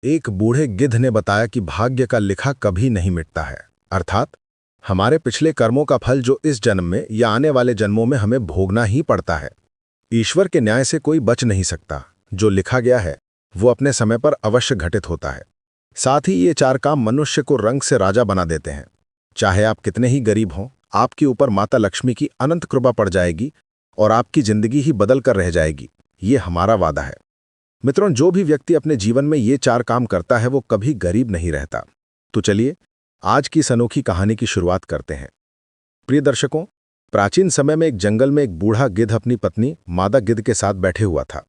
एक बूढ़े गिद्ध ने बताया कि भाग्य का लिखा कभी नहीं मिटता है, अर्थात हमारे पिछले कर्मों का फल जो इस जन्म में या आने वाले जन्मों में हमें भोगना ही पड़ता है। ईश्वर के न्याय से कोई बच नहीं सकता। जो लिखा गया है वो अपने समय पर अवश्य घटित होता है। साथ ही ये चार काम मनुष्य को रंग से राजा बना देते हैं। चाहे आप कितने ही गरीब हों, आपके ऊपर माता लक्ष्मी की अनंत कृपा पड़ जाएगी और आपकी जिंदगी ही बदल कर रह जाएगी। ये हमारा वादा है। मित्रों, जो भी व्यक्ति अपने जीवन में ये चार काम करता है वो कभी गरीब नहीं रहता। तो चलिए आज की इस अनोखी कहानी की शुरुआत करते हैं। प्रिय दर्शकों, प्राचीन समय में एक जंगल में एक बूढ़ा गिद्ध अपनी पत्नी मादा गिद्ध के साथ बैठे हुआ था।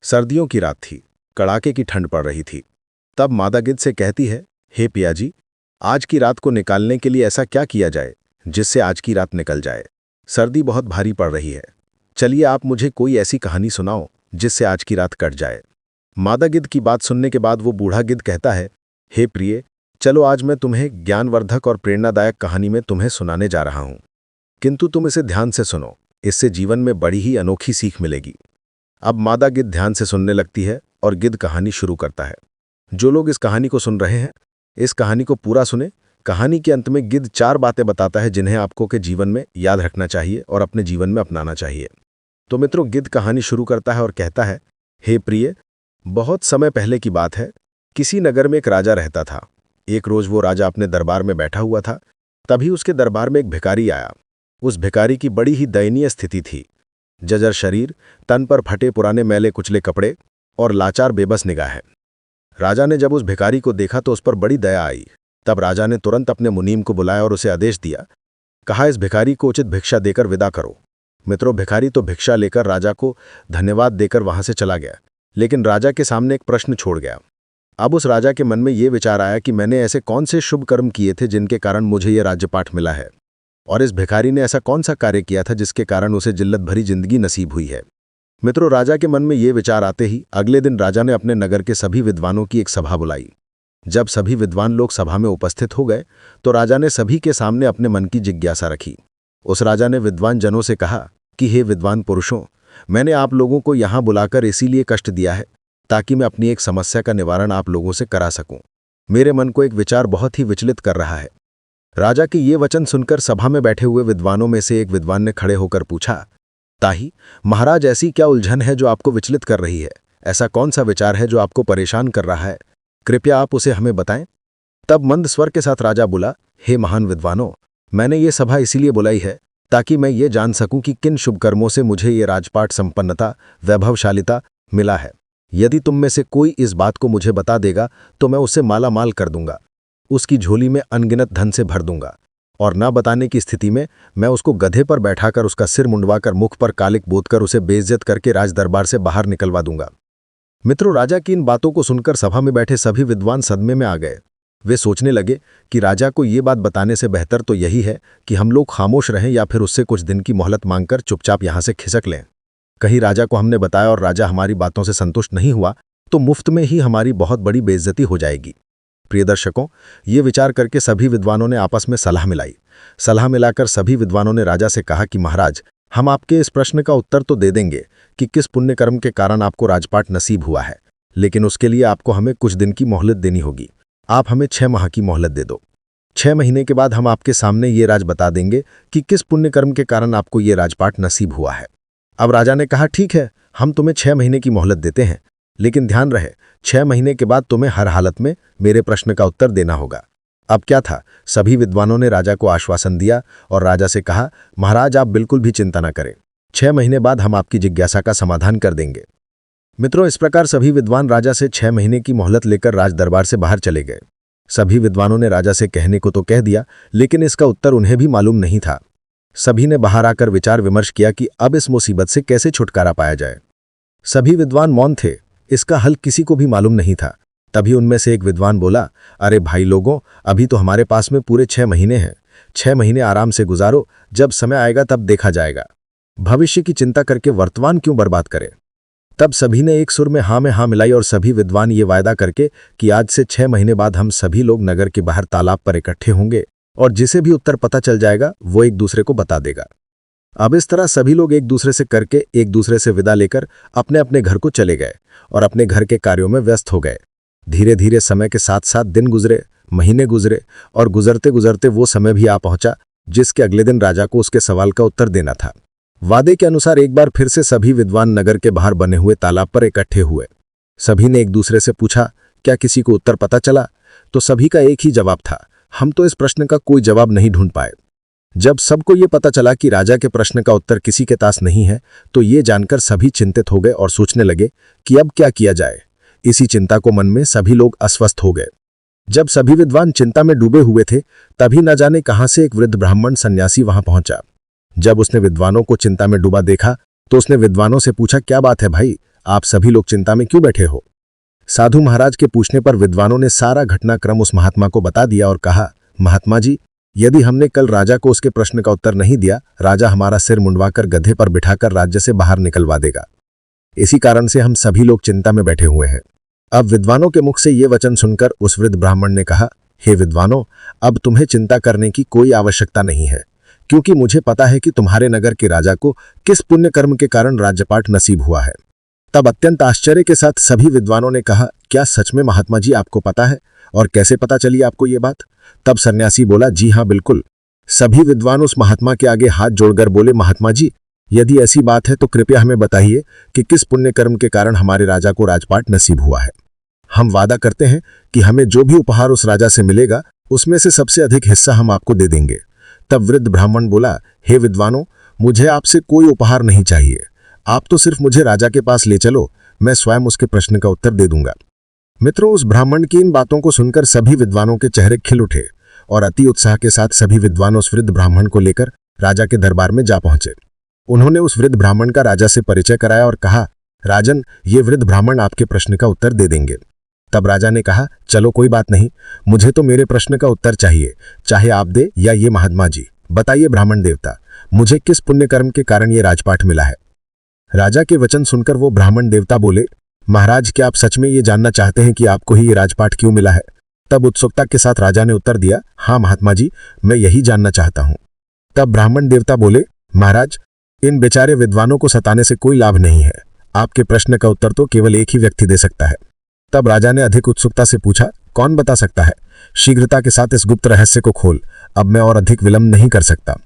सर्दियों की रात थी, कड़ाके की ठंड पड़ रही थी। तब मादा गिद्ध से कहती है, हे पिया जी, आज की रात को निकालने के लिए ऐसा क्या किया जाए जिससे आज की रात निकल जाए। सर्दी बहुत भारी पड़ रही है। चलिए आप मुझे कोई ऐसी कहानी सुनाओ जिससे आज की रात कट जाए। मादा गिद्ध की बात सुनने के बाद वो बूढ़ा गिद्ध कहता है, हे प्रिय, चलो आज मैं तुम्हें ज्ञानवर्धक और प्रेरणादायक कहानी में तुम्हें सुनाने जा रहा हूं। किंतु तुम इसे ध्यान से सुनो, इससे जीवन में बड़ी ही अनोखी सीख मिलेगी। अब मादा गिद्ध ध्यान से सुनने लगती है और गिद्ध कहानी शुरू करता है। जो लोग इस कहानी को सुन रहे हैं, इस कहानी को पूरा सुने। कहानी के अंत में गिद्ध चार बातें बताता है जिन्हें आपको के जीवन में याद रखना चाहिए और अपने जीवन में अपनाना चाहिए। तो मित्रों, गिद्ध कहानी शुरू करता है और कहता है, हे प्रिय, बहुत समय पहले की बात है। किसी नगर में एक राजा रहता था। एक रोज वो राजा अपने दरबार में बैठा हुआ था। तभी उसके दरबार में एक भिखारी आया। उस भिखारी की बड़ी ही दयनीय स्थिति थी। जर्जर शरीर, तन पर फटे पुराने मैले कुचले कपड़े और लाचार बेबस निगाहें। राजा ने जब उस भिखारी को देखा तो उस पर बड़ी दया आई। तब राजा ने तुरंत अपने मुनीम को बुलाया और उसे आदेश दिया। कहा, इस भिखारी को उचित भिक्षा देकर विदा करो। मित्रों, भिखारी तो भिक्षा लेकर राजा को धन्यवाद देकर वहां से चला गया, लेकिन राजा के सामने एक प्रश्न छोड़ गया। अब उस राजा के मन में ये विचार आया कि मैंने ऐसे कौन से शुभ कर्म किए थे जिनके कारण मुझे ये राज्यपाठ मिला है, और इस भिखारी ने ऐसा कौन सा कार्य किया था जिसके कारण उसे जिल्लत भरी जिंदगी नसीब हुई है। मित्रों, राजा के मन में ये विचार आते ही अगले दिन राजा ने अपने नगर के सभी विद्वानों की एक सभा बुलाई। जब सभी विद्वान लोग सभा में उपस्थित हो गए तो राजा ने सभी के सामने अपने मन की जिज्ञासा रखी। उस राजा ने विद्वान जनों से कहा कि हे विद्वान पुरुषों, मैंने आप लोगों को यहां बुलाकर इसीलिए कष्ट दिया है ताकि मैं अपनी एक समस्या का निवारण आप लोगों से करा सकूं। मेरे मन को एक विचार बहुत ही विचलित कर रहा है। राजा के ये वचन सुनकर सभा में बैठे हुए विद्वानों में से एक विद्वान ने खड़े होकर पूछा, ताही महाराज, ऐसी क्या उलझन है जो आपको विचलित कर रही है? ऐसा कौन सा विचार है जो आपको परेशान कर रहा है? कृपया आप उसे हमें बताएं। तब मंद स्वर के साथ राजा बोला, हे महान विद्वानों, मैंने ये सभा इसीलिए बुलाई है ताकि मैं ये जान सकूं कि किन शुभ कर्मों से मुझे ये राजपाट संपन्नता, वैभवशालिता मिला है। यदि तुम में से कोई इस बात को मुझे बता देगा तो मैं उसे माला माल कर दूंगा, उसकी झोली में अनगिनत धन से भर दूंगा, और न बताने की स्थिति में मैं उसको गधे पर बैठाकर उसका सिर मुंडवाकर मुख पर कालिक बोतकर उसे बेइज्जत करके राजदरबार से बाहर निकलवा दूंगा। मित्रों, राजा की इन बातों को सुनकर सभा में बैठे सभी विद्वान सदमे में आ गए। वे सोचने लगे कि राजा को ये बात बताने से बेहतर तो यही है कि हम लोग खामोश रहें या फिर उससे कुछ दिन की मोहलत मांगकर चुपचाप यहां से खिसक लें। कहीं राजा को हमने बताया और राजा हमारी बातों से संतुष्ट नहीं हुआ तो मुफ्त में ही हमारी बहुत बड़ी बेइज्जती हो जाएगी। प्रिय दर्शकों, ये विचार करके सभी विद्वानों ने आपस में सलाह मिलाई। सलाह मिलाकर सभी विद्वानों ने राजा से कहा कि महाराज, हम आपके इस प्रश्न का उत्तर तो दे देंगे कि किस पुण्य कर्म के कारण आपको राजपाट नसीब हुआ है, लेकिन उसके लिए आपको हमें कुछ दिन की मोहलत देनी होगी। आप हमें 6 माह की मोहलत दे दो। 6 महीने के बाद हम आपके सामने ये राज बता देंगे कि किस पुण्य कर्म के कारण आपको ये राजपाट नसीब हुआ है। अब राजा ने कहा, ठीक है, हम तुम्हें 6 महीने की मोहलत देते हैं, लेकिन ध्यान रहे 6 महीने के बाद तुम्हें हर हालत में मेरे प्रश्न का उत्तर देना होगा। अब क्या था, सभी विद्वानों ने राजा को आश्वासन दिया और राजा से कहा, महाराज आप बिल्कुल भी चिंता न करें, 6 महीने बाद हम आपकी जिज्ञासा का समाधान कर देंगे। मित्रों, इस प्रकार सभी विद्वान राजा से 6 महीने की मोहलत लेकर राज दरबार से बाहर चले गए। सभी विद्वानों ने राजा से कहने को तो कह दिया, लेकिन इसका उत्तर उन्हें भी मालूम नहीं था। सभी ने बाहर आकर विचार विमर्श किया कि अब इस मुसीबत से कैसे छुटकारा पाया जाए। सभी विद्वान मौन थे, इसका हल किसी को भी मालूम नहीं था। तभी उनमें से एक विद्वान बोला, अरे भाई लोगों, अभी तो हमारे पास में पूरे 6 महीने हैं। 6 महीने आराम से गुजारो, जब समय आएगा तब देखा जाएगा। भविष्य की चिंता करके वर्तमान क्यों बर्बाद करें। तब सभी ने एक सुर में हाँ मिलाई और सभी विद्वान ये वायदा करके कि आज से 6 महीने बाद हम सभी लोग नगर के बाहर तालाब पर इकट्ठे होंगे और जिसे भी उत्तर पता चल जाएगा वो एक दूसरे को बता देगा। अब इस तरह सभी लोग एक दूसरे से करके एक दूसरे से विदा लेकर अपने अपने घर को चले गए और अपने घर के कार्यों में व्यस्त हो गए। धीरे धीरे समय के साथ साथ दिन गुजरे, महीने गुजरे और गुजरते गुजरते वो समय भी आ पहुंचा जिसके अगले दिन राजा को उसके सवाल का उत्तर देना था। वादे के अनुसार एक बार फिर से सभी विद्वान नगर के बाहर बने हुए तालाब पर इकट्ठे हुए। सभी ने एक दूसरे से पूछा, क्या किसी को उत्तर पता चला? तो सभी का एक ही जवाब था, हम तो इस प्रश्न का कोई जवाब नहीं ढूंढ पाए। जब सबको ये पता चला कि राजा के प्रश्न का उत्तर किसी के पास नहीं है, तो ये जानकर सभी चिंतित हो गए और सोचने लगे कि अब क्या किया जाए। इसी चिंता को मन में सभी लोग अस्वस्थ हो गए। जब सभी विद्वान चिंता में डूबे हुए थे, तभी न जाने कहां से एक वृद्ध ब्राह्मण सन्यासी वहां पहुंचा। जब उसने विद्वानों को चिंता में डूबा देखा, तो उसने विद्वानों से पूछा, क्या बात है भाई, आप सभी लोग चिंता में क्यों बैठे हो? साधु महाराज के पूछने पर विद्वानों ने सारा घटनाक्रम उस महात्मा को बता दिया और कहा, महात्मा जी, यदि हमने कल राजा को उसके प्रश्न का उत्तर नहीं दिया, राजा हमारा सिर मुंडवाकर गधे पर बिठाकर राज्य से बाहर निकलवा देगा। इसी कारण से हम सभी लोग चिंता में बैठे हुए हैं। अब विद्वानों के मुख से ये वचन सुनकर उस वृद्ध ब्राह्मण ने कहा, हे विद्वानों, अब तुम्हें चिंता करने की कोई आवश्यकता नहीं है, क्योंकि मुझे पता है कि तुम्हारे नगर के राजा को किस पुण्य कर्म के कारण राज्यपाठ नसीब हुआ है। तब अत्यंत आश्चर्य के साथ सभी विद्वानों ने कहा, क्या सच में महात्मा जी आपको पता है, और कैसे पता चली आपको ये बात? तब सन्यासी बोला, जी हाँ बिल्कुल। सभी विद्वान उस महात्मा के आगे हाथ जोड़कर बोले, महात्मा जी, यदि ऐसी बात है तो कृपया हमें बताइए कि किस पुण्य कर्म के कारण हमारे राजा को राजपाट नसीब हुआ है। हम वादा करते हैं कि हमें जो भी उपहार उस राजा से मिलेगा, उसमें से सबसे अधिक हिस्सा हम आपको दे देंगे। तब वृद्ध ब्राह्मण बोला, हे विद्वानों, मुझे आपसे कोई उपहार नहीं चाहिए, आप तो सिर्फ मुझे राजा के पास ले चलो, मैं स्वयं उसके प्रश्न का उत्तर दे दूंगा। मित्रों, उस ब्राह्मण की इन बातों को सुनकर सभी विद्वानों के चेहरे खिल उठे और अति उत्साह के साथ सभी विद्वान उस वृद्ध ब्राह्मण को लेकर राजा के दरबार में जा पहुंचे। उन्होंने उस वृद्ध ब्राह्मण का राजा से परिचय कराया और कहा, राजन, ये वृद्ध ब्राह्मण आपके प्रश्न का उत्तर दे देंगे। तब राजा ने कहा, चलो कोई बात नहीं, मुझे तो मेरे प्रश्न का उत्तर चाहिए, चाहे आप दे या ये महात्मा जी। बताइए ब्राह्मण देवता, मुझे किस पुण्य कर्म के कारण ये राजपाट मिला है? राजा के वचन सुनकर वो ब्राह्मण देवता बोले, महाराज, क्या आप सच में ये जानना चाहते हैं कि आपको ही ये राजपाट क्यों मिला है? तब उत्सुकता के साथ राजा ने उत्तर दिया, हाँ महात्मा जी, मैं यही जानना चाहता हूं। तब ब्राह्मण देवता बोले, महाराज, इन बेचारे विद्वानों को सताने से कोई लाभ नहीं है, आपके प्रश्न का उत्तर तो केवल एक ही व्यक्ति दे सकता है। तब राजा ने अधिक उत्सुकता से पूछा, कौन बता सकता है? शीघ्रता के साथ इस गुप्त रहस्य को खोल, अब मैं और अधिक विलंब नहीं कर सकता।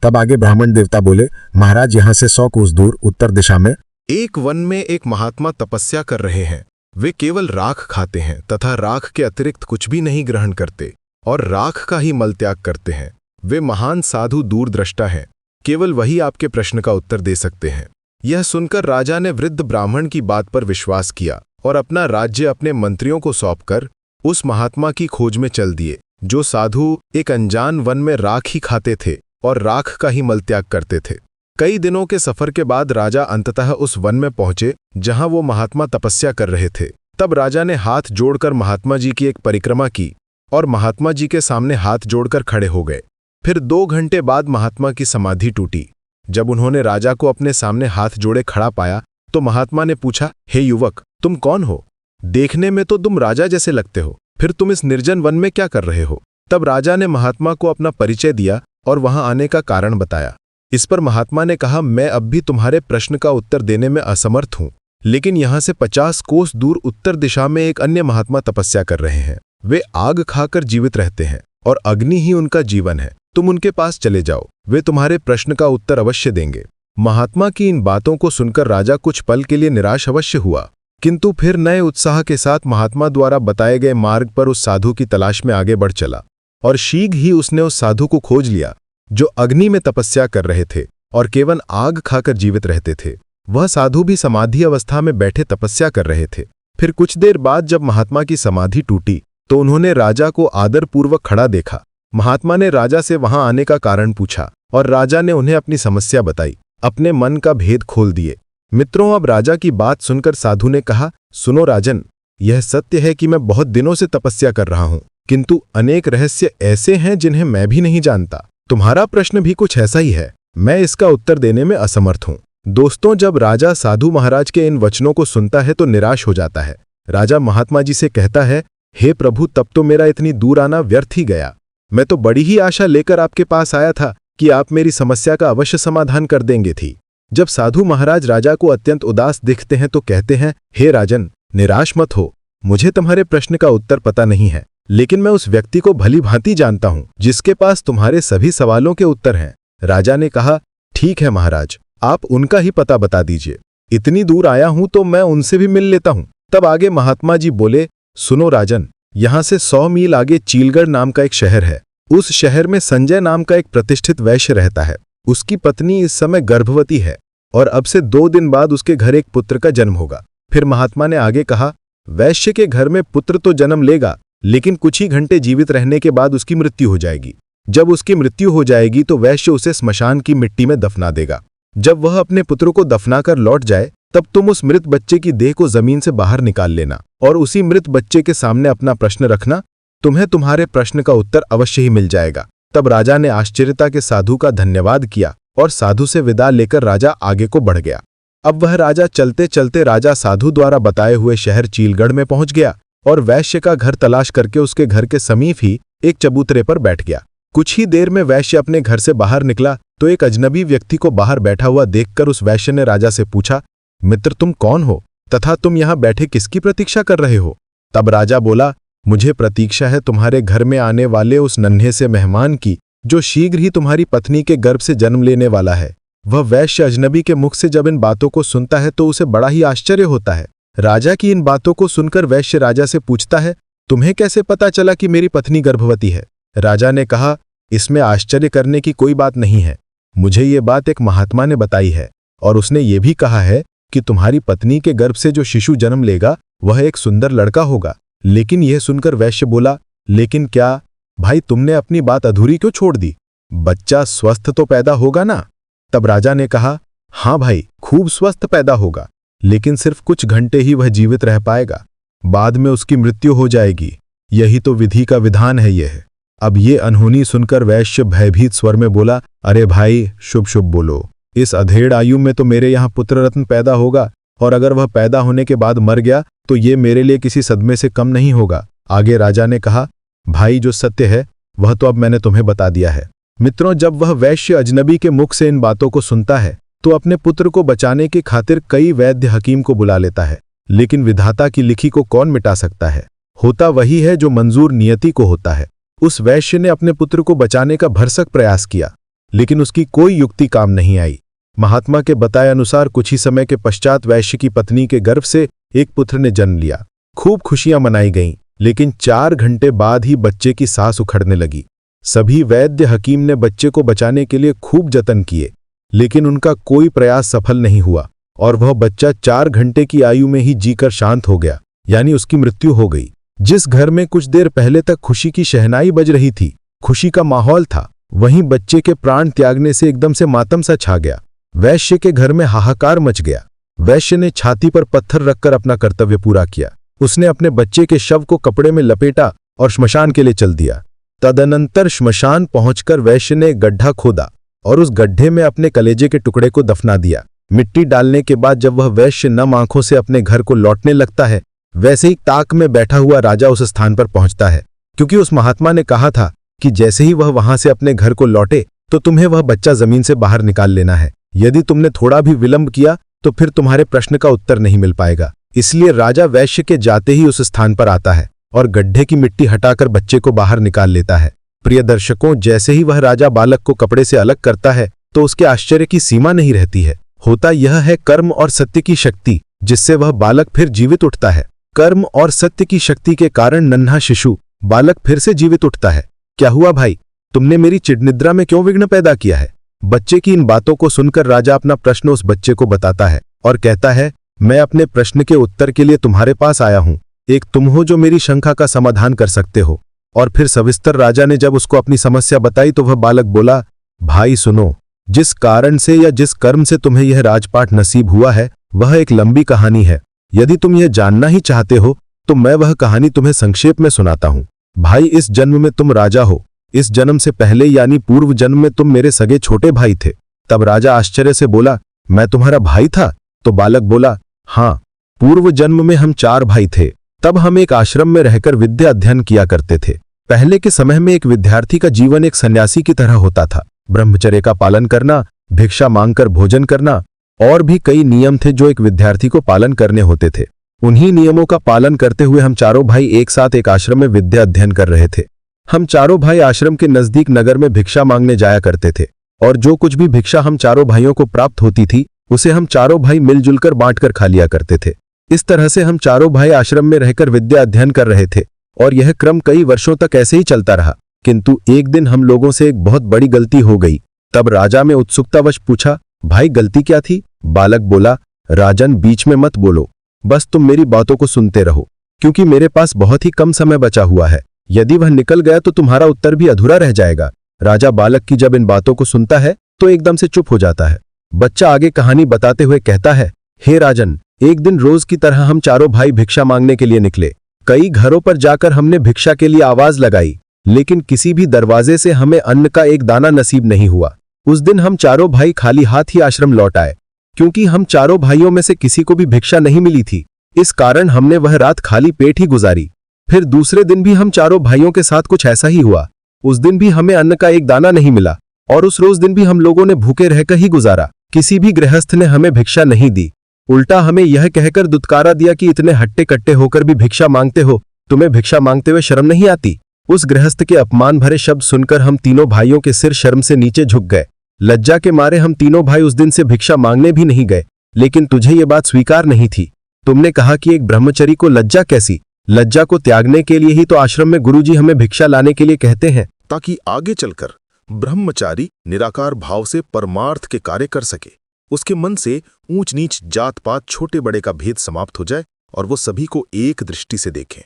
तब आगे ब्राह्मण देवता बोले, महाराज, यहां से 100 कोस दूर उत्तर दिशा में एक वन में एक महात्मा तपस्या कर रहे हैं। वे केवल राख खाते हैं तथा राख के अतिरिक्त कुछ भी नहीं ग्रहण करते और राख का ही मल त्याग करते हैं। वे महान साधु दूरदृष्टा हैं, केवल वही आपके प्रश्न का उत्तर दे सकते हैं। यह सुनकर राजा ने वृद्ध ब्राह्मण की बात पर विश्वास किया और अपना राज्य अपने मंत्रियों को सौंपकर उस महात्मा की खोज में चल दिए, जो साधु एक अनजान वन में राख ही खाते थे और राख का ही मल त्याग करते थे। कई दिनों के सफर के बाद राजा अंततः उस वन में पहुंचे जहां वो महात्मा तपस्या कर रहे थे। तब राजा ने हाथ जोड़कर महात्मा जी की एक परिक्रमा की और महात्मा जी के सामने हाथ जोड़कर खड़े हो गए। फिर 2 घंटे बाद महात्मा की समाधि टूटी। जब उन्होंने राजा को अपने सामने हाथ जोड़े खड़ा पाया तो महात्मा ने पूछा, हे युवक, तुम कौन हो? देखने में तो तुम राजा जैसे लगते हो, फिर तुम इस निर्जन वन में क्या कर रहे हो? तब राजा ने महात्मा को अपना परिचय दिया और वहां आने का कारण बताया। इस पर महात्मा ने कहा, मैं अब भी तुम्हारे प्रश्न का उत्तर देने में असमर्थ हूं, लेकिन यहां से 50 कोस दूर उत्तर दिशा में एक अन्य महात्मा तपस्या कर रहे हैं। वे आग खाकर जीवित रहते हैं और अग्नि ही उनका जीवन है। तुम उनके पास चले जाओ, वे तुम्हारे प्रश्न का उत्तर अवश्य देंगे। महात्मा की इन बातों को सुनकर राजा कुछ पल के लिए निराश अवश्य हुआ, किंतु फिर नए उत्साह के साथ महात्मा द्वारा बताए गए मार्ग पर उस साधु की तलाश में आगे बढ़ चला और शीघ्र ही उसने उस साधु को खोज लिया जो अग्नि में तपस्या कर रहे थे और केवल आग खाकर जीवित रहते थे। वह साधु भी समाधि अवस्था में बैठे तपस्या कर रहे थे। फिर कुछ देर बाद जब महात्मा की समाधि टूटी तो उन्होंने राजा को आदरपूर्वक खड़ा देखा। महात्मा ने राजा से वहां आने का कारण पूछा और राजा ने उन्हें अपनी समस्या बताई, अपने मन का भेद खोल दिए। मित्रों, अब राजा की बात सुनकर साधु ने कहा, सुनो राजन, यह सत्य है कि मैं बहुत दिनों से तपस्या कर रहा हूं, किंतु अनेक रहस्य ऐसे हैं जिन्हें मैं भी नहीं जानता। तुम्हारा प्रश्न भी कुछ ऐसा ही है, मैं इसका उत्तर देने में असमर्थ हूं। दोस्तों, जब राजा साधु महाराज के इन वचनों को सुनता है तो निराश हो जाता है। राजा महात्मा जी से कहता है, हे प्रभु, तब तो मेरा इतनी दूर आना व्यर्थ ही गया। मैं तो बड़ी ही आशा लेकर आपके पास आया था कि आप मेरी समस्या का अवश्य समाधान कर देंगे थी। जब साधु महाराज राजा को अत्यंत उदास दिखते हैं तो कहते हैं, हे राजन, निराश मत हो, मुझे तुम्हारे प्रश्न का उत्तर पता नहीं है, लेकिन मैं उस व्यक्ति को भली भांति जानता हूं जिसके पास तुम्हारे सभी सवालों के उत्तर हैं। राजा ने कहा, ठीक है महाराज, आप उनका ही पता बता दीजिए। इतनी दूर आया हूं तो मैं उनसे भी मिल लेता हूं। तब आगे महात्मा जी बोले, सुनो राजन, यहां से 100 मील आगे चीलगढ़ नाम का एक शहर है। उस शहर में संजय नाम का एक प्रतिष्ठित वैश्य रहता है। उसकी पत्नी इस समय गर्भवती है और अब से 2 दिन बाद उसके घर एक पुत्र का जन्म होगा। फिर महात्मा ने आगे कहा, वैश्य के घर में पुत्र तो जन्म लेगा, लेकिन कुछ ही घंटे जीवित रहने के बाद उसकी मृत्यु हो जाएगी। जब उसकी मृत्यु हो जाएगी तो वैश्य उसे स्मशान की मिट्टी में दफना देगा। जब वह अपने पुत्र को दफनाकर लौट जाए तब तुम उस मृत बच्चे की देह को जमीन से बाहर निकाल लेना और उसी मृत बच्चे के सामने अपना प्रश्न रखना। तुम्हें तुम्हारे प्रश्न का उत्तर अवश्य ही मिल जाएगा। तब राजा ने आश्चर्यता के साधु का धन्यवाद किया और साधु से विदा लेकर राजा आगे को बढ़ गया। अब वह राजा चलते चलते राजा साधु द्वारा बताए हुए शहर चीलगढ़ में पहुंच गया और वैश्य का घर तलाश करके उसके घर के समीप ही एक चबूतरे पर बैठ गया। कुछ ही देर में वैश्य अपने घर से बाहर निकला तो एक अजनबी व्यक्ति को बाहर बैठा हुआ देखकर उस वैश्य ने राजा से पूछा, मित्र तुम कौन हो तथा तुम यहां बैठे किसकी प्रतीक्षा कर रहे हो? तब राजा बोला, मुझे प्रतीक्षा है तुम्हारे घर में आने वाले उस नन्हे से मेहमान की जो शीघ्र ही तुम्हारी पत्नी के गर्भ से जन्म लेने वाला है। वह वैश्य अजनबी के मुख से जब इन बातों को सुनता है तो उसे बड़ा ही आश्चर्य होता है। राजा की इन बातों को सुनकर वैश्य राजा से पूछता है, तुम्हें कैसे पता चला कि मेरी पत्नी गर्भवती है? राजा ने कहा, इसमें आश्चर्य करने की कोई बात नहीं है। मुझे ये बात एक महात्मा ने बताई है और उसने ये भी कहा है कि तुम्हारी पत्नी के गर्भ से जो शिशु जन्म लेगा वह एक सुंदर लड़का होगा। लेकिन यह सुनकर वैश्य बोला, लेकिन क्या भाई तुमने अपनी बात अधूरी क्यों छोड़ दी? बच्चा स्वस्थ तो पैदा होगा ना? तब राजा ने कहा, हाँ भाई, खूब स्वस्थ पैदा होगा, लेकिन सिर्फ कुछ घंटे ही वह जीवित रह पाएगा, बाद में उसकी मृत्यु हो जाएगी। यही तो विधि का विधान है यह। अब ये अनहोनी सुनकर वैश्य भयभीत स्वर में बोला, अरे भाई शुभ शुभ बोलो। इस अधेड़ आयु में तो मेरे यहाँ पुत्र रत्न पैदा होगा और अगर वह पैदा होने के बाद मर गया तो ये मेरे लिए किसी सदमे से कम नहीं होगा। आगे राजा ने कहा, भाई जो सत्य है वह तो अब मैंने तुम्हें बता दिया है। मित्रों, जब वह वैश्य अजनबी के मुख से इन बातों को सुनता है तो अपने पुत्र को बचाने के खातिर कई वैद्य हकीम को बुला लेता है, लेकिन विधाता की लिखी को कौन मिटा सकता है? होता वही है जो मंजूर नियति को होता है। उस वैश्य ने अपने पुत्र को बचाने का भरसक प्रयास किया, लेकिन उसकी कोई युक्ति काम नहीं आई। महात्मा के बताए अनुसार कुछ ही समय के पश्चात वैश्य की पत्नी के गर्भ से एक पुत्र ने जन्म लिया। खूब खुशियां मनाई गईं, लेकिन 4 घंटे बाद ही बच्चे की सांस उखड़ने लगी। सभी वैद्य हकीम ने बच्चे को बचाने के लिए खूब जतन किए, लेकिन उनका कोई प्रयास सफल नहीं हुआ और वह बच्चा 4 घंटे की आयु में ही जीकर शांत हो गया, यानी उसकी मृत्यु हो गई। जिस घर में कुछ देर पहले तक खुशी की शहनाई बज रही थी, खुशी का माहौल था, वहीं बच्चे के प्राण त्यागने से एकदम से मातम सा छा गया। वैश्य के घर में हाहाकार मच गया। वैश्य ने छाती पर पत्थर रखकर अपना कर्तव्य पूरा किया। उसने अपने बच्चे के शव को कपड़े में लपेटा और श्मशान के लिए चल दिया। तदनंतर श्मशान पहुंचकर वैश्य ने गड्ढा खोदा और उस गड्ढे में अपने कलेजे के टुकड़े को दफना दिया। मिट्टी डालने के बाद जब वह वैश्य नम आंखों से अपने घर को लौटने लगता है, वैसे ही ताक में बैठा हुआ राजा उस स्थान पर पहुंचता है, क्योंकि उस महात्मा ने कहा था कि जैसे ही वह वहां से अपने घर को लौटे तो तुम्हें वह बच्चा जमीन से बाहर निकाल लेना है। यदि तुमने थोड़ा भी विलंब किया तो फिर तुम्हारे प्रश्न का उत्तर नहीं मिल पाएगा। इसलिए राजा वैश्य के जाते ही उस स्थान पर आता है और गड्ढे की मिट्टी हटाकर बच्चे को बाहर निकाल लेता है। प्रिय दर्शकों, जैसे ही वह राजा बालक को कपड़े से अलग करता है तो उसके आश्चर्य की सीमा नहीं रहती है। होता यह है कर्म और सत्य की शक्ति, जिससे वह बालक फिर जीवित उठता है। कर्म और सत्य की शक्ति के कारण नन्हा शिशु बालक फिर से जीवित उठता है। क्या हुआ भाई, तुमने मेरी चिड़निद्रा में क्यों विघ्न पैदा किया है? बच्चे की इन बातों को सुनकर राजा अपना प्रश्न उस बच्चे को बताता है और कहता है, मैं अपने प्रश्न के उत्तर के लिए तुम्हारे पास आया हूं। एक तुम हो जो मेरी शंका का समाधान कर सकते हो। और फिर सविस्तर राजा ने जब उसको अपनी समस्या बताई तो वह बालक बोला, भाई सुनो, जिस कारण से या जिस कर्म से तुम्हें यह राजपाट नसीब हुआ है वह एक लंबी कहानी है। यदि तुम यह जानना ही चाहते हो तो मैं वह कहानी तुम्हें संक्षेप में सुनाता हूं। भाई, इस जन्म में तुम राजा हो। इस जन्म से पहले यानी पूर्व जन्म में तुम मेरे सगे छोटे भाई थे। तब राजा आश्चर्य से बोला, मैं तुम्हारा भाई था? तो बालक बोला, हाँ, पूर्व जन्म में हम 4 भाई थे। तब हम एक आश्रम में रहकर विद्या अध्ययन किया करते थे। पहले के समय में एक विद्यार्थी का जीवन एक सन्यासी की तरह होता था। ब्रह्मचर्य का पालन करना, भिक्षा मांगकर भोजन करना और भी कई नियम थे जो एक विद्यार्थी को पालन करने होते थे। उन्हीं नियमों का पालन करते हुए हम चारों भाई एक साथ एक आश्रम में विद्या अध्ययन कर रहे थे। हम चारों भाई आश्रम के नजदीक नगर में भिक्षा मांगने जाया करते थे और जो कुछ भी भिक्षा हम चारों भाइयों को प्राप्त होती थी उसे हम चारों भाई मिलजुल कर बांटकर खा लिया करते थे। इस तरह से हम चारों भाई आश्रम में रहकर विद्या अध्ययन कर रहे थे और यह क्रम कई वर्षों तक ऐसे ही चलता रहा। किंतु एक दिन हम लोगों से एक बहुत बड़ी गलती हो गई। तब राजा में उत्सुकतावश पूछा, भाई गलती क्या थी? बालक बोला, राजन बीच में मत बोलो, बस तुम मेरी बातों को सुनते रहो, क्योंकि मेरे पास बहुत ही कम समय बचा हुआ है। यदि वह निकल गया तो तुम्हारा उत्तर भी अधूरा रह जाएगा। राजा बालक की जब इन बातों को सुनता है तो एकदम से चुप हो जाता है। बच्चा आगे कहानी बताते हुए कहता है, हे राजन, एक दिन रोज की तरह हम चारों भाई भिक्षा मांगने के लिए निकले। कई घरों पर जाकर हमने भिक्षा के लिए आवाज लगाई, लेकिन किसी भी दरवाजे से हमें अन्न का एक दाना नसीब नहीं हुआ। उस दिन हम चारों भाई खाली हाथ ही आश्रम लौट आए, क्योंकि हम चारों भाइयों में से किसी को भी भिक्षा नहीं मिली थी। इस कारण हमने वह रात खाली पेट ही गुजारी। फिर दूसरे दिन भी हम चारों भाइयों के साथ कुछ ऐसा ही हुआ। उस दिन भी हमें अन्न का एक दाना नहीं मिला और उस रोज दिन भी हम लोगों ने भूखे रहकर ही गुजारा। किसी भी गृहस्थ ने हमें भिक्षा नहीं दी, उल्टा हमें यह कहकर दुत्कारा दिया कि इतने हट्टे कट्टे होकर भी भिक्षा मांगते हो, तुम्हें भिक्षा मांगते हुए शर्म नहीं आती? उस गृहस्थ के अपमान भरे शब्द सुनकर हम तीनों भाइयों के सिर शर्म से नीचे झुक गए। लज्जा के मारे हम तीनों भाई उस दिन से भिक्षा मांगने भी नहीं गए। लेकिन तुझे ये बात स्वीकार नहीं थी। तुमने कहा कि एक ब्रह्मचरी को लज्जा कैसी? लज्जा को त्यागने के लिए ही तो आश्रम में गुरुजी हमें भिक्षा लाने के लिए कहते हैं, ताकि आगे चलकर ब्रह्मचारी निराकार भाव से परमार्थ के कार्य कर सके। उसके मन से ऊंच नीच जात पात छोटे बड़े का भेद समाप्त हो जाए और वो सभी को एक दृष्टि से देखें।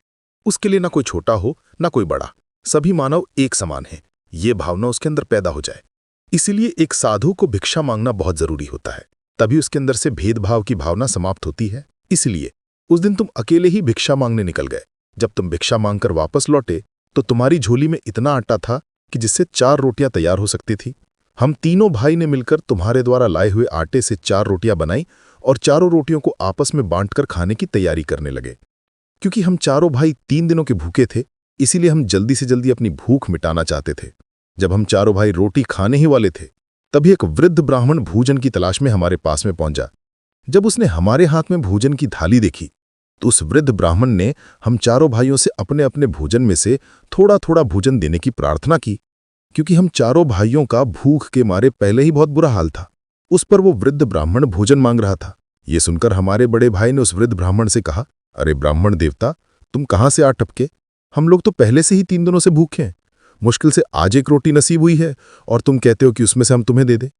उसके लिए ना कोई छोटा हो ना कोई बड़ा, सभी मानव एक समान है, ये भावना उसके अंदर पैदा हो जाए। इसीलिए एक साधु को भिक्षा मांगना बहुत जरूरी होता है, तभी उसके अंदर से भेदभाव की भावना समाप्त होती है। इसलिए उस दिन तुम अकेले ही भिक्षा मांगने निकल गए। जब तुम भिक्षा मांगकर वापस लौटे तो तुम्हारी झोली में इतना आटा था कि जिससे 4 रोटियां तैयार हो सकती थी। हम तीनों भाई ने मिलकर तुम्हारे द्वारा लाए हुए आटे से 4 रोटियां बनाई और चारों रोटियों को आपस में बांटकर खाने की तैयारी करने लगे। क्योंकि हम चारों भाई 3 दिनों के भूखे थे, इसीलिए हम जल्दी से जल्दी अपनी भूख मिटाना चाहते थे। जब हम चारों भाई रोटी खाने ही वाले थे, तभी एक वृद्ध ब्राह्मण भोजन की तलाश में हमारे पास में पहुंचा। जब उसने हमारे हाथ में भोजन की थाली देखी तो उस वृद्ध ब्राह्मण ने हम चारों भाइयों से अपने अपने भोजन में से थोड़ा थोड़ा भोजन देने की प्रार्थना की, क्योंकि हम चारों भाइयों का भूख के मारे पहले ही बहुत बुरा हाल था। उस पर वो वृद्ध ब्राह्मण भोजन मांग रहा था। ये सुनकर हमारे बड़े भाई ने उस वृद्ध ब्राह्मण से कहा, अरे ब्राह्मण देवता, तुम कहाँ से आ टपके? हम लोग तो पहले से ही 3 दिनों से भूखे हैं। मुश्किल से आज एक रोटी नसीब हुई है और तुम कहते हो कि उसमें से हम तुम्हें दे दें।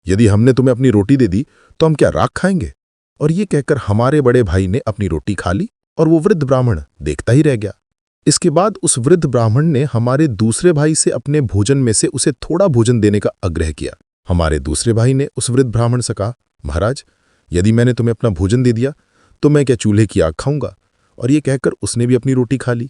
यदि हमने तुम्हें अपनी रोटी दे दी तो हम क्या राख खाएंगे? और ये कहकर हमारे बड़े भाई ने अपनी रोटी खा ली और वो वृद्ध ब्राह्मण देखता ही रह गया। इसके बाद उस वृद्ध ब्राह्मण ने हमारे दूसरे भाई से अपने भोजन में से उसे थोड़ा भोजन देने का आग्रह किया। हमारे दूसरे भाई ने उस वृद्ध ब्राह्मण से कहा, महाराज, यदि मैंने तुम्हें अपना भोजन दे दिया तो मैं क्या चूल्हे की आग खाऊंगा? और ये कहकर उसने भी अपनी रोटी खा ली।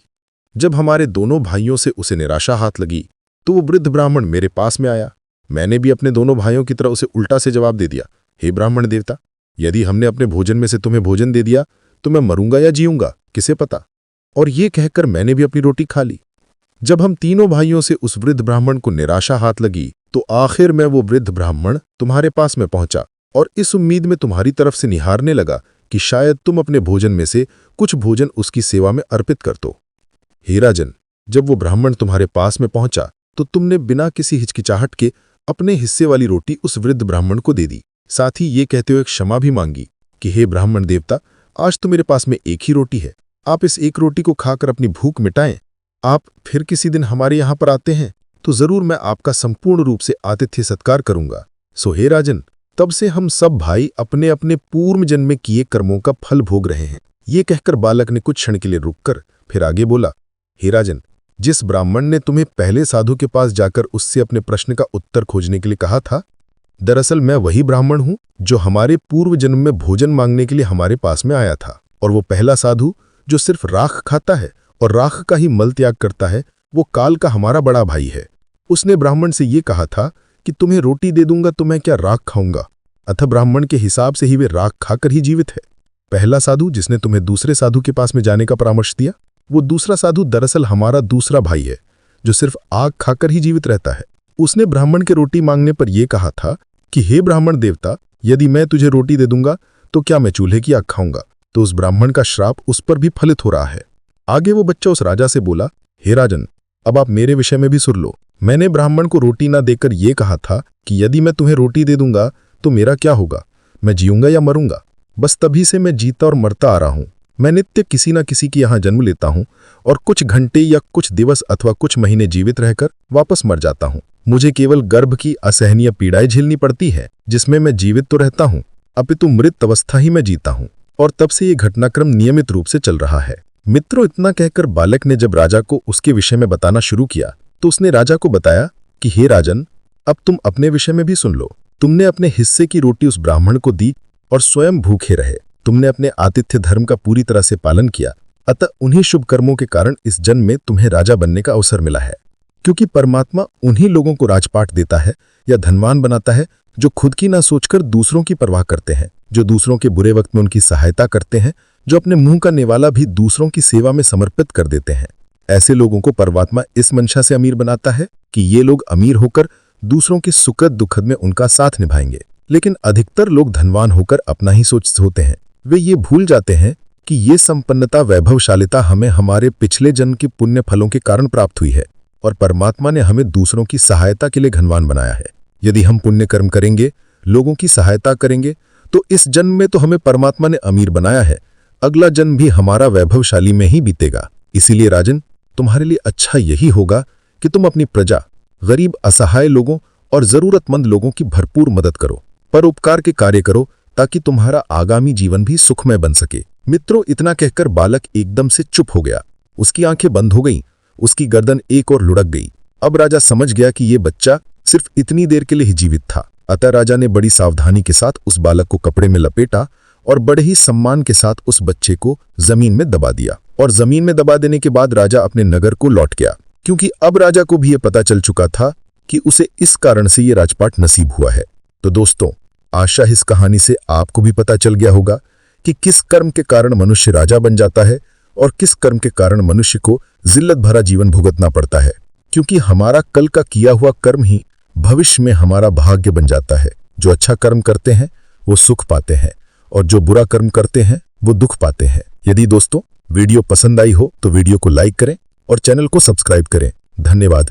जब हमारे दोनों भाइयों से उसे निराशा हाथ लगी तो वो वृद्ध ब्राह्मण मेरे पास में आया। मैंने भी अपने दोनों भाइयों की तरह उसे उल्टा से जवाब दे दिया, हे ब्राह्मण देवता, यदि हमने अपने भोजन में से तुम्हें भोजन दे दिया तो मैं मरूंगा या जीऊंगा, किसे पता? और ये कहकर मैंने भी अपनी रोटी खा ली। जब हम तीनों भाइयों से उस वृद्ध ब्राह्मण को निराशा हाथ लगी तो आखिर में वो वृद्ध ब्राह्मण तुम्हारे पास में पहुंचा और इस उम्मीद में तुम्हारी तरफ से निहारने लगा कि शायद तुम अपने भोजन में से कुछ भोजन उसकी सेवा में अर्पित कर दो। हे राजन, जब वो ब्राह्मण तुम्हारे पास में पहुंचा तो तुमने बिना किसी हिचकिचाहट के अपने हिस्से वाली रोटी उस वृद्ध ब्राह्मण को दे दी। साथ ही ये कहते हुए क्षमा भी मांगी कि हे ब्राह्मण देवता, आज तो मेरे पास में एक ही रोटी है, आप इस एक रोटी को खाकर अपनी भूख मिटाएं। आप फिर किसी दिन हमारे यहाँ पर आते हैं तो जरूर मैं आपका संपूर्ण रूप से आतिथ्य सत्कार करूंगा। सो हे राजन, तब से हम सब भाई अपने अपने पूर्व जन्म में किए कर्मों का फल भोग रहे हैं। ये कहकर बालक ने कुछ क्षण के लिए रुककर फिर आगे बोला, हे राजन, जिस ब्राह्मण ने तुम्हें पहले साधु के पास जाकर उससे अपने प्रश्न का उत्तर खोजने के लिए कहा था, दरअसल मैं वही ब्राह्मण हूं जो हमारे पूर्व जन्म में भोजन मांगने के लिए हमारे पास में आया था। और वो पहला साधु जो सिर्फ राख खाता है और राख का ही मल त्याग करता है, वो काल का हमारा बड़ा भाई है। उसने ब्राह्मण से ये कहा था कि तुम्हें रोटी दे दूंगा तो मैं क्या राख खाऊंगा, अतः ब्राह्मण के हिसाब से ही वे राख खाकर ही जीवित है। पहला साधु जिसने तुम्हें दूसरे साधु के पास में जाने का परामर्श दिया, वो दूसरा साधु दरअसल हमारा दूसरा भाई है जो सिर्फ आग खाकर ही जीवित रहता है। उसने ब्राह्मण के रोटी मांगने पर यह कहा था कि हे ब्राह्मण देवता, यदि मैं तुझे रोटी दे दूंगा तो क्या मैं चूल्हे की आग खाऊंगा? तो उस ब्राह्मण का श्राप उस पर भी फलित हो रहा है। आगे वो बच्चा उस राजा से बोला, हे राजन, अब आप मेरे विषय में भी सुन लो। मैंने ब्राह्मण को रोटी ना देकर ये कहा था कि यदि मैं तुम्हें रोटी दे दूंगा तो मेरा क्या होगा, मैं जीऊंगा या मरूंगा। बस तभी से मैं जीता और मरता आ रहा हूं। मैं नित्य किसी न किसी की यहां जन्म लेता हूं और कुछ घंटे या कुछ दिवस अथवा कुछ महीने जीवित रहकर वापस मर जाता हूं। मुझे केवल गर्भ की असहनीय पीड़ाएं झेलनी पड़ती है, जिसमें मैं जीवित तो रहता हूं अपितु मृत अवस्था ही में जीता हूं, और तब से ये घटनाक्रम नियमित रूप से चल रहा है। मित्रों, इतना कहकर बालक ने जब राजा को उसके विषय में बताना शुरू किया तो उसने राजा को बताया कि हे राजन, अब तुम अपने विषय में भी सुन लो। तुमने अपने हिस्से की रोटी उस ब्राह्मण को दी और स्वयं भूखे रहे। तुमने अपने आतिथ्य धर्म का पूरी तरह से पालन किया, अतः उन्हीं शुभ कर्मों के कारण इस जन्म में तुम्हें राजा बनने का अवसर मिला है। क्योंकि परमात्मा उन्हीं लोगों को राजपाट देता है या धनवान बनाता है जो खुद की ना सोचकर दूसरों की परवाह करते हैं, जो दूसरों के बुरे वक्त में उनकी सहायता करते हैं, जो अपने मुंह का निवाला भी दूसरों की सेवा में समर्पित कर देते हैं। ऐसे लोगों को परमात्मा इस मंशा से अमीर बनाता है कि ये लोग अमीर होकर दूसरों के सुखद दुखद में उनका साथ निभाएंगे। लेकिन अधिकतर लोग धनवान होकर अपना ही सोचते होते हैं। वे ये भूल जाते हैं कि ये संपन्नता, वैभवशालिता हमें हमारे पिछले जन्म के पुण्य फलों के कारण प्राप्त हुई है और परमात्मा ने हमें दूसरों की सहायता के लिए धनवान बनाया है। यदि हम पुण्य कर्म करेंगे, लोगों की सहायता करेंगे, तो इस जन्म में तो हमें परमात्मा ने अमीर बनाया है, अगला जन्म भी हमारा वैभवशाली में ही बीतेगा। इसीलिए राजन, तुम्हारे लिए अच्छा यही होगा कि तुम अपनी प्रजा, गरीब असहाय लोगों और जरूरतमंद लोगों की भरपूर मदद करो, परोपकार के कार्य करो, ताकि तुम्हारा आगामी जीवन भी सुखमय बन सके। मित्रों, इतना कहकर बालक एकदम से चुप हो गया। उसकी आंखें बंद हो गईं, उसकी गर्दन एक और लुढ़क गई। अब राजा समझ गया कि ये बच्चा सिर्फ इतनी देर के लिए ही जीवित था। अतः राजा ने बड़ी सावधानी के साथ उस बालक को कपड़े में लपेटा और बड़े ही सम्मान के साथ उस बच्चे को जमीन में दबा दिया। और जमीन में दबा देने के बाद राजा अपने नगर को लौट गया, क्योंकि अब राजा को भी ये पता चल चुका था कि उसे इस कारण से ये राजपाट नसीब हुआ है। तो दोस्तों, आशा इस कहानी से आपको भी पता चल गया होगा कि किस कर्म के कारण मनुष्य राजा बन जाता है और किस कर्म के कारण मनुष्य को जिल्लत भरा जीवन भुगतना पड़ता है। क्योंकि हमारा कल का किया हुआ कर्म ही भविष्य में हमारा भाग्य बन जाता है। जो अच्छा कर्म करते हैं वो सुख पाते हैं और जो बुरा कर्म करते हैं वो दुख पाते हैं। यदि दोस्तों वीडियो पसंद आई हो तो वीडियो को लाइक करें और चैनल को सब्सक्राइब करें। धन्यवाद।